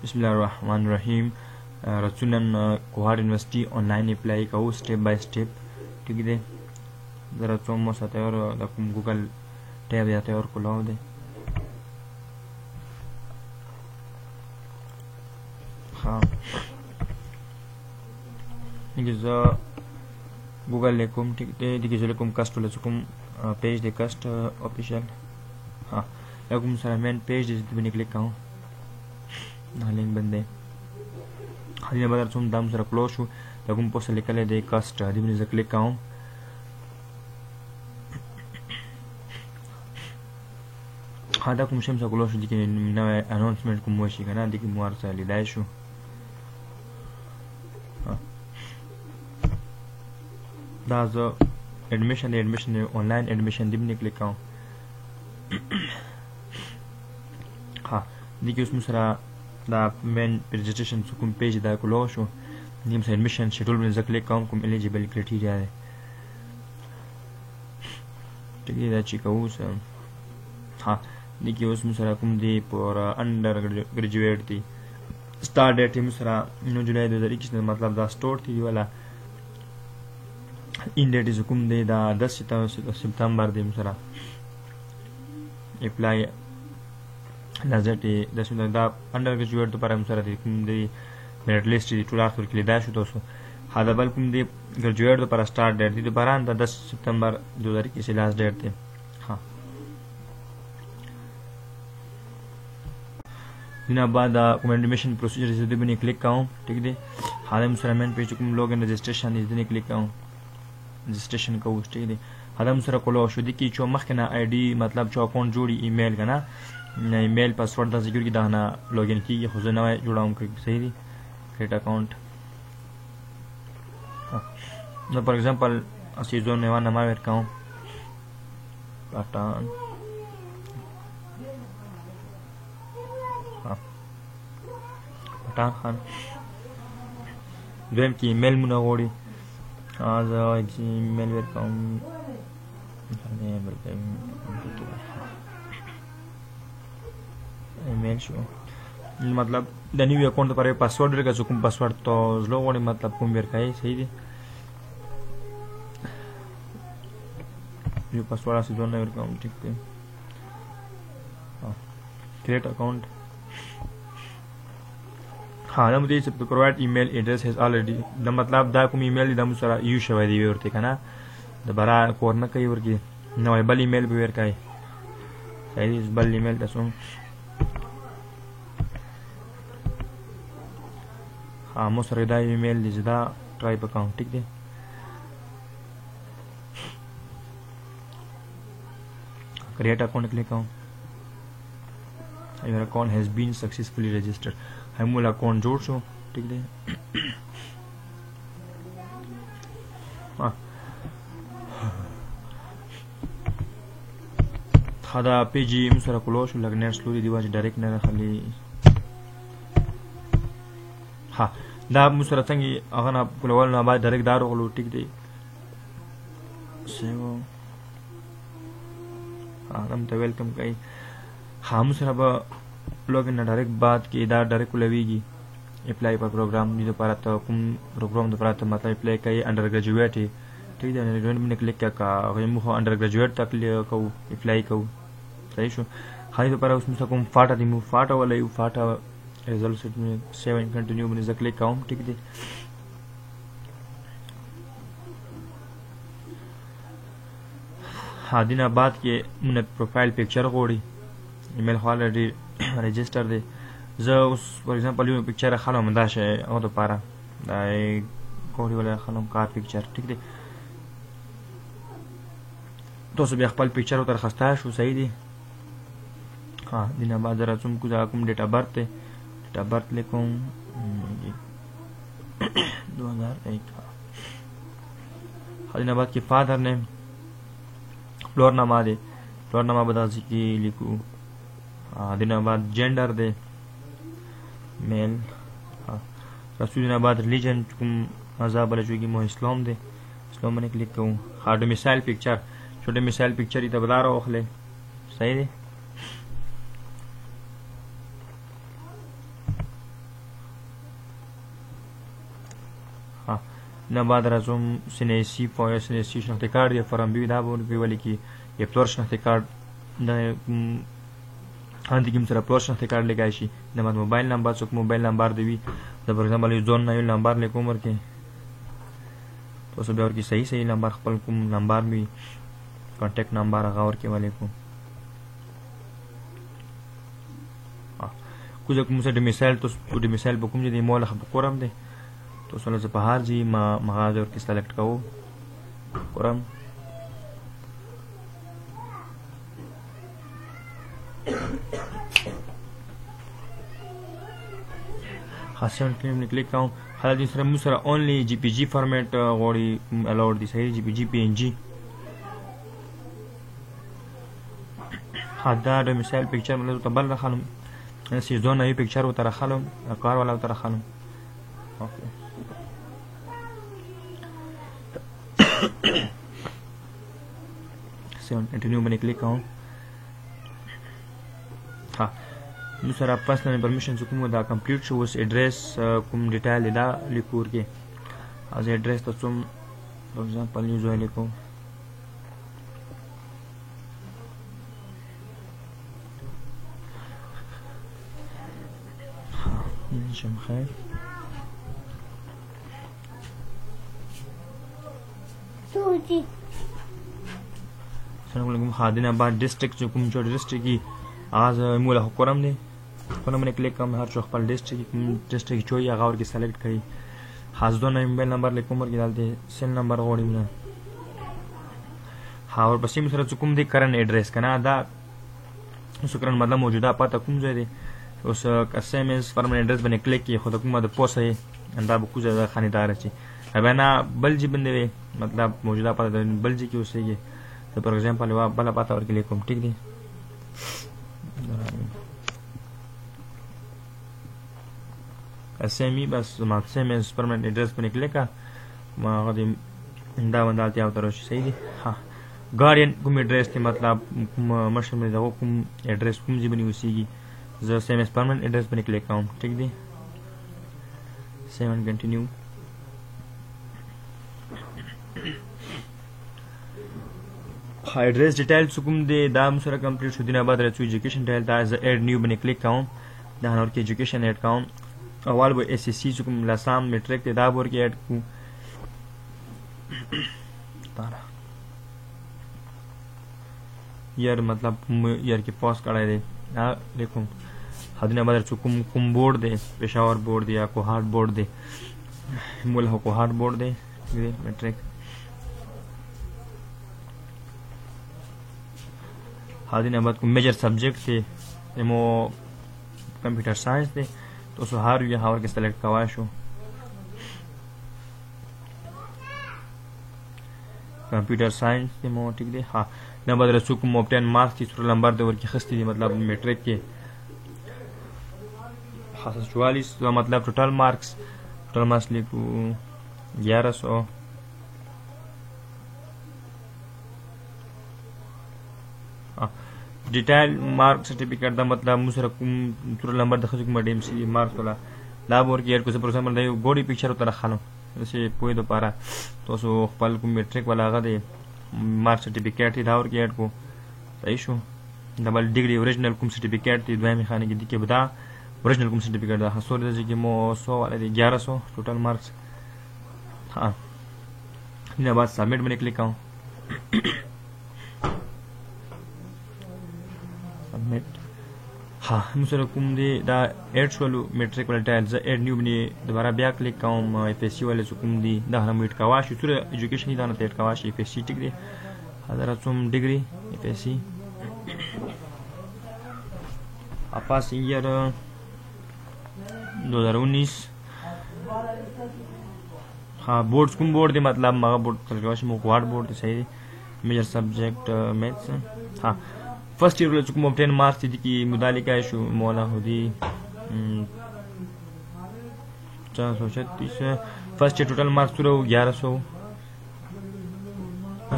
बिस्मिल्लाहिर्रहमानिर्रहीम। रचुनन कोहार यूनिवर्सिटी ऑनलाइन अप्लाई का स्टेप बाय स्टेप, ठीक है। जरा चोमो साथे और गूगल टैब जाते और खुलाओ दे। हाँ गूगल लेकुम, ठीक है। दिखे लेकुम कस्ट लेकुम पेज दे कस्ट ऑफिशियल। हाँ लेकुम सर मेन पेज दे भी निकले काऊं ना लिंक बंदे हनी बदर तुम दाम सर क्लोज हो लेकुम पोस्ट लिखले दे कस्ट हदी भी क्लिक काऊं। हाँ दा कुम शम सा क्लोज दिखे ना अनाउंसमेंट कुम वशी करना दिखे मुआर सा लिदाइशु। दाज एडमिशन ऑनलाइन एडमिशन दिम निकले काऊं। हाँ दिखे उसमें सरा दा मेन रजिस्ट्रेशन सुकुम पेज दा क्लोज हो निम से एडमिशन शेड्यूल में जकले काऊं कुम एलिजिबल क्राइटेरिया है, ठीक है। दा चिकाऊ सा हाँ देखिए उसमें सरा कुम दी पर अंडर ग्रेजुएट थी स्टार्ट डेट थी सरा 9 जुलाई 2021 मतलब दा स्टोर थी वाला इन डेट इज हुकुम दे दा 10 सितंबर दे सरा अप्लाई लास्ट डेट 10 दा अंडर ग्रेजुएट तो पर सरा थी कुम दे मेरिट लिस्ट थी 2 लाख के लिए दाश तो सो हादा बल कुम दे ग्रेजुएट तो पर स्टार्ट डेट थी तो पर 10 सितंबर 2021 से लास्ट डेट थे। हाँ दिना बाद एडमिशन प्रोसीजर इस दिन क्लिक काऊं, ठीक है। हाल मुसलमान पेज कुम लोग रजिस्ट्रेशन इस दिन क्लिक काऊं रजिस्ट्रेशन का ठीक है। हाल मुसरा कोलो शुदी की चो मखना आईडी मतलब चो अकाउंट जोड़ी ईमेल का ना ईमेल पासवर्ड दा सिक्योरिटी दाना लॉगिन की खुजना जुड़ाऊं सही दी क्रिएट अकाउंट। नो फॉर एग्जांपल असीजो नेवा नमा वेर काऊं पठान पठान खान वेम की ईमेल मुना गोड़ी आज एक ईमेल वेर काऊं ईमेल शो मतलब द न्यू अकाउंट पर पासवर्ड रे का सुकुम पासवर्ड तो लोगों ने मतलब कुम वेर काई सही दी ये पासवर्ड से जोड़ना वेर काऊं, ठीक है। क्रिएट अकाउंट हाँ ना मुझे सब provide email address has already the मतलब दा कुम ईमेल दा मुसरा यू शवाई दी वेर थे ना द बरा कोरना कई वर की ना बल ईमेल पे वेर काई सही इस बल ईमेल दसो। हाँ मुसरा दा ईमेल दिजदा ट्राइब अकाउंट, ठीक है। क्रिएट अकाउंट क्लिक करूं your account has been successfully registered हम मूल अकाउंट जोड़ छो, ठीक है। हदा पेजी मुसरा क्लोज लगने स्लो दीवाज डायरेक्ट न खाली हाँ दा मुसरा संगी अगर आप कुलवाल ना बाद डायरेक्ट दारो को ठीक दे सेवो हम तो वेलकम कई हाँ मुसरा बा लोग ना डायरेक्ट बात की इधर डायरेक्ट कुलवीगी अप्लाई पर प्रोग्राम नहीं तो पारा तो कुम प्रोग्राम तो पारा तो मतलब अप्लाई कई अंडर ग्रेजुएट है, ठीक है। अंडर में क्लिक क्या का मुख अंडर ग्रेजुएट तक लिए कहूँ अप्लाई कहूँ सही शो हाँ तो पारा उसमें सकूँ फाटा दी मुँह फाटा वाला यू फाटा रिजल्ट सेट में 7 कंटिन्यू में से क्लिक कहूँ, ठीक है। हाँ दिन बाद के मुझे प्रोफाइल पिक्चर कोड़ी ईमेल ऑलरेडी रजिस्टर दे जो उस फॉर एग्जांपल यू पिक्चर खानो मंदाश है वो तो पारा दाई कोड़ी वाला खानो कार पिक्चर, ठीक है। तो सब अखबार पिक्चर उतर खस्ता है शो सही दी। हाँ दिन बाद जरा तुम कुछ आकुम डेट ऑफ बर्थ लिखूं 2001। हाँ दिन बाद के फादर ने फ्लोर नामा दे फ्लोर नामा बता की लिखूं। हाँ दिन बाद जेंडर दे मेल। हाँ रसूल दिन बाद रिलीजन कुम मज़हब वाले चुकी मोह इस्लाम दे इस्लाम में क्लिक करूँ। हाँ मिसाइल पिक्चर छोटे मिसाइल पिक्चर ही तो बता रहा ओखले सही दे। نه بعد راځم سنیسی فوی سنیسی شناختی کارت یا فرام بی دا به ولی کی یا پلور شناختی کارت نه هندې کوم سره پلور شناختی کارت لګای شي نه بعد موبایل نمبر څوک موبایل نمبر دی د فور ایگزامپل یو ځون نه یو نمبر لیکوم ورکې تاسو به ورکې صحیح نمبر خپل کوم نمبر می کانټیکټ نمبر هغه ورکې ولیکم کوزه کوم څه د مثال تاسو د مثال په کوم دي مولا خبر کورم دی تاسو له په هر ځای ما مغازه ورکې سلیکټ کوو کورم خاصه کلیم کلیک کوم حالا دې سره موږ سره اونلی جی پی جی فارمیټ غوړي الاود دي صحیح جی پی جی پی ان جی دا د مثال پکچر مله ته بل راخلم سیزون ای پکچر و ترخلم کار والا و ترخلم اوکی سیون کنٹینیو بنے کلک کروں ها نو سره پرسنل انفارمیشن کوم دا کمپلیټ شو اوس ایڈریس کوم ډیټیل دا لیکور کې از ایڈریس ته کوم فور ایگزامپل یوز ولیکم شم خیر توجي سلام علیکم خادین آباد ڈسٹرکٹ جو کوم جو ڈسٹرکٹ کی آز مولا حکرم دی کوم نے کلیک کوم هر څو خپل ډسټریکټ چوي هغه ورکی سلیکټ کړئ حاضر موبایل نمبر لیکوم ورکی دالته سیل نمبر غوړم نه ها ور پسې سره کوم دی کرن ایڈریس کنه دا سکرن مطلب موجوده پته کوم ځای دی اوس اس ام اس فرمن ایڈریس باندې کلیک کی خود کومه د پوسه انده به کوزه د خانیدار چی ابانا بلجی باندې مطلب موجوده پته بلجی کې اوسېږي فور ایگزامپل وا بل پته ورکی لیکوم ٹھیک دی اسمی بس ما سیمز پرمننٹ ایڈریس باندې کلیک ما غدي انده باندې او تر شي صحیح دی ها ګارډین کوم ایڈریس ته مطلب مشر مې دا کوم ایڈریس کوم ځای باندې اوسېږي زه سیمز پرمننٹ ایڈریس باندې کلیک کوم ٹھیک دی 7 کنټینیو ایڈریس ډیټیل کوم دی دا سره کمپلیټ شو دینه بعد راځو ایجوکیشن ډیټیل دا ز اډ نیو باندې کلیک کوم دا نور کې ایجوکیشن اډ کوم اول به اس اس سی کوم لاسام میټریک ته دا ور کې اډ کو تارا یار مطلب یار کې پاس کړای دی دا لیکم حدینه بعد راځو کوم بورډ دی پېښور بورډ دی یا کوهاټ بورډ دی مولا کوهاټ بورډ دی میټریک حاضر بعد کو میجر سبجیکٹ تھے ایمو کمپیوٹر سائنس تھے تو سو ہر یہاں اور کے سلیکٹ کوا شو کمپیوٹر سائنس تھے مو ٹھیک دے ہاں نہ بعد رسو کو اوبٹین مارکس تھی سر نمبر دے ور کی خستی دی مطلب میٹرک کے خاص 44 مطلب ٹوٹل مارکس لکھو 1100 ډیټیل مارک سرټیفیکټ دا مطلب مسره کوم تر نمبر د خصوصي کوم ډیم سی مارک ولا دا ورکی اډ کو سپر ایگزامپل دا یو ګوډي پکچر تر خانو چې پوی د پاره تاسو خپل کوم میټریک ولا غده مارک سرټیفیکټ دا ورکی اډ کو صحیح شو ډبل ډیګری اوریجنل کوم سرټیفیکټ دی دویمه خانه کې د کې بدا اوریجنل کوم سرټیفیکټ دا حصول د چې مو 100 ولا دی 1100 ټوټل مارکس ها نه بعد سبمټ باندې کلیک کوم हाँ मुझे कुम दे दा एड शोलू मेट्रिक वाला टाइल ज एड न्यू बनी दोबारा ब्या क्लिक काउम एफएससी वाले सु कुम दी दा हम इट कावाश सुरे एजुकेशन ही दाना तेट कावाश एफएससी डिग्री हजारा तुम डिग्री एफएससी अपास ईयर 2019 हाँ बोर्ड्स कुम बोर्ड दे मतलब मगा बोर्ड कावाश मो क्वाड बोर्ड सही मेजर सब्जेक्ट मैथ्स हाँ फर्स्ट ईयर वाले चुकम ऑब्टेन मार्क्स थी कि मुदालिका इशू मौला होदी 436 फर्स्ट ईयर टोटल मार्क्स पूरा 1100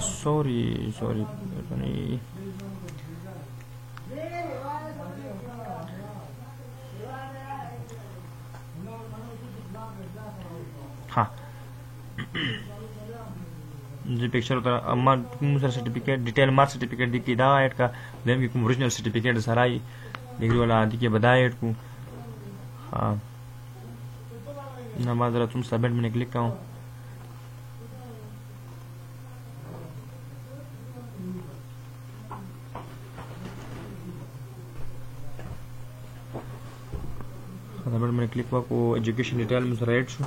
सॉरी हाँ जी पिक्चर होता अम्मा कोम सर सर्टिफिकेट डिटेल मार्क सर्टिफिकेट दी की दा ऐड का देम की कोम ओरिजिनल सर्टिफिकेट सराई डिग्री वाला दी के बदा ऐड को हां ना मादरा तुम सबमिट में क्लिक करो सबमिट में क्लिक को एजुकेशन डिटेल में सर ऐड शो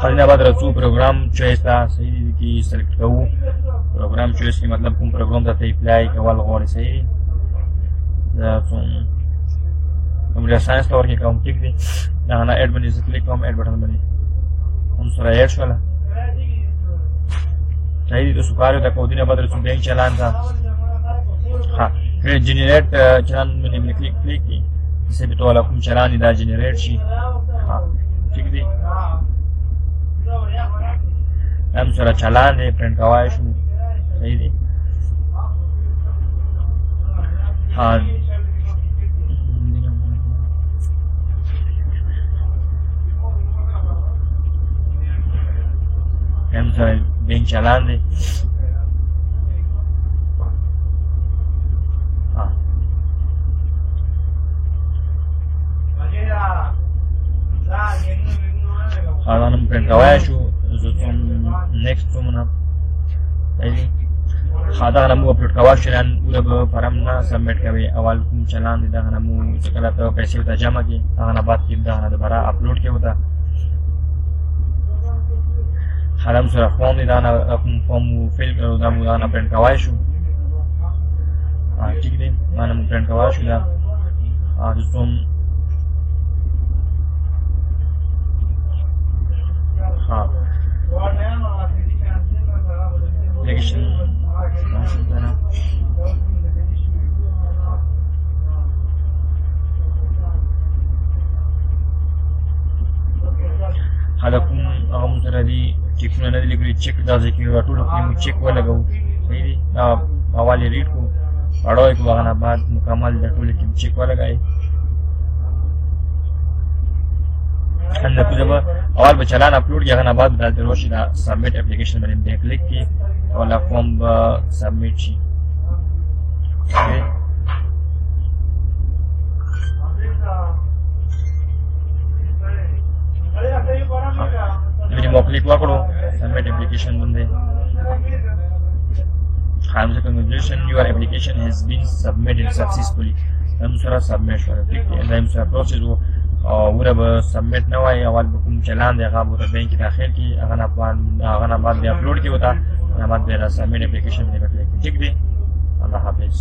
फरीदा बाद रचू प्रोग्राम चॉइस था सही की सेलेक्ट करू प्रोग्राम चॉइस के मतलब कोम प्रोग्राम ته اپلای کول غواړي صحیح دا کوم ساينس تور کې کوم ټیک دي دا نه اډ باندې کلیک کوم اډ بٹن باندې هم سره اډ شول صحیح دي تاسو کار ته کو دینه بدل څه بینک چلان تا ها جنریټ چلان باندې کلیک کی څه به ټول کوم چلان دا جنریټ شي ها ټیک دي हम सरा चलान है प्रिंट कवाए शू सही दे हाँ हम सरा बैंक चलान दे हाँ हम प्रिंट कवाए शू नेक्स्ट मना पहले खादा नमू अपलोड कवा चलान जब फॉर्म ना सबमिट कवे अवाल कुम चलान दा नमू चकला तो पैसे होता जमा की आना बात की दा दोबारा अपलोड के होता हरम सरा फॉर्म दा ना कुम फॉर्म फिल करो दा मु ना प्रिंट कवा शू हां ठीक है माने मु प्रिंट कवा शू दा आज तुम हां application هذا کوم هم سره دي ټیکونه نه لیکلي چیک دا ځکه ټول کوم چیک ولګو صحیح دي حواله ریډ کو اړوي کو غنا بعد مکمل د ټول کې چیک ولګای ان په دغه اول به چلان اپلوډ کیږي نه بعد د روشي دا سبمټ اپلیکیشن باندې کلیک کی او لا فارم سبمټ شي مو کلیک وکړو سبمټ اپلیکیشن باندې خامس congratulations your application has been submitted successfully هم سره سبمټ شو ټیک دی دا هم سره پروسس وو او ورته سبمټ نه وای اول کوم چلان دی هغه ورته بانک داخل کی هغه نه بعد اپلوډ کی وتا هغه بعد سبمټ اپلیکیشن دی ټیک دی الله حافظ